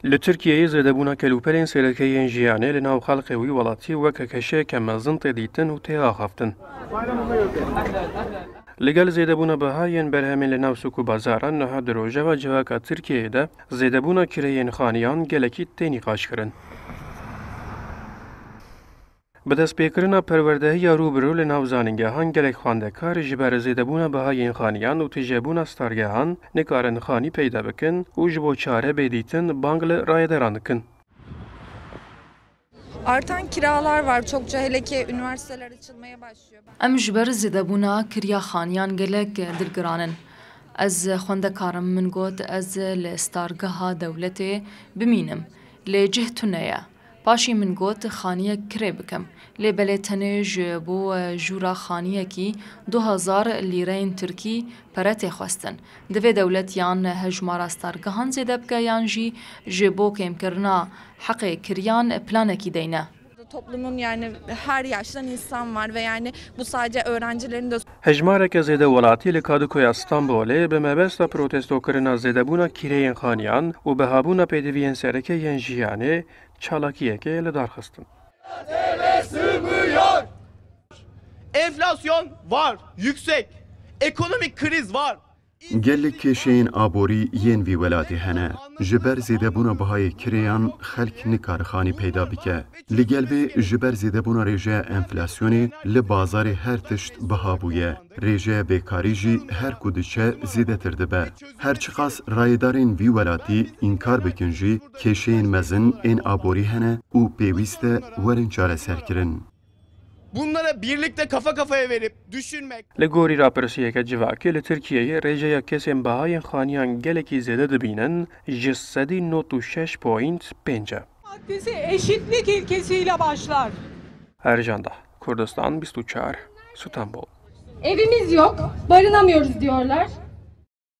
Li Tirkiyeyê zêdebûna kelûperên serokeyên jiyanê li nav xelkê wî welatî wek keşeyeke mezin tê dîtin û tê axaftin. Li gel zêdebûna bihayên berhemên li nav sûk û bazaran niha di rojeva civaka Tirkiyeyê de zêdebûna kireyên xaniyan gelekî tê nîqaşkirin. Bi destpêkirina perwerdehiya rûbirû li nav zanîngehan gelek xwendekar ji ber zêdebûna bihayên xaniyan û tîjebûna stargehan nikarin xanî peyda bikin û ji bo çare bêdîtin bang li rayederan dikin. Artan kiralar var çokça, hele ki üniversiteler açılmaya başlıyor. Em ji ber zêdebûna kiriya xaniyan gelek dilgiranin. Ez xwendekarim min got ez li stargeha dewletê bimînim. Lê cih tune ye. Paşî min got xaniyek kirê bikim. Lê belê tenê ji bo jûra xaniyekî 2000 lîreyên Tirkî pere tê xwestin. Divê dewlet yan hejmara stargehan zêde bike yan jî ji bo kêmkirina heqê kiriyan planekî deyne. Toplumun yani her yaştan insan var ve yani bu sadece öğrencilerin de... Hejmareke zêde welatî li Kadıkoya Stenbolê bi mebesta protestokirina zêdebûna kireyên xaniyan û bihabûna pêdiviyên serekeyên jiyanê çalakiyekê li dar xistin. Enflasyon var, yüksek. Ekonomik kriz var. Gelek kêşeyên aborî yên vî welatê hene. Ji ber zêdebûna bihayê kirêyan xelk nikare xanî peyda bike. Li gel vê ji ber zêdebûna rêjeya enflasyonê li bazarê her tişt biha bûye. Rêjeya bêkarî jî her ku diçe zêdetir dibe. Her çi qas rayedarên vî welatî înkar bikin jî kêşeyên mezin ên aborî hene û pêwîst e werin çareserkirin. Bunlara birlikte kafa kafaya verip düşünmek. Li gorî rapirsiyeke civakê li Tirkiyeyê rêjeya kesên bihayên xaniyan gelekî zêde dibînin ji 196.5 e. Maddesi eşitlik ilkesiyle başlar. Ercanda, Kurdistan 24, İstanbul. Evimiz yok, barınamıyoruz diyorlar.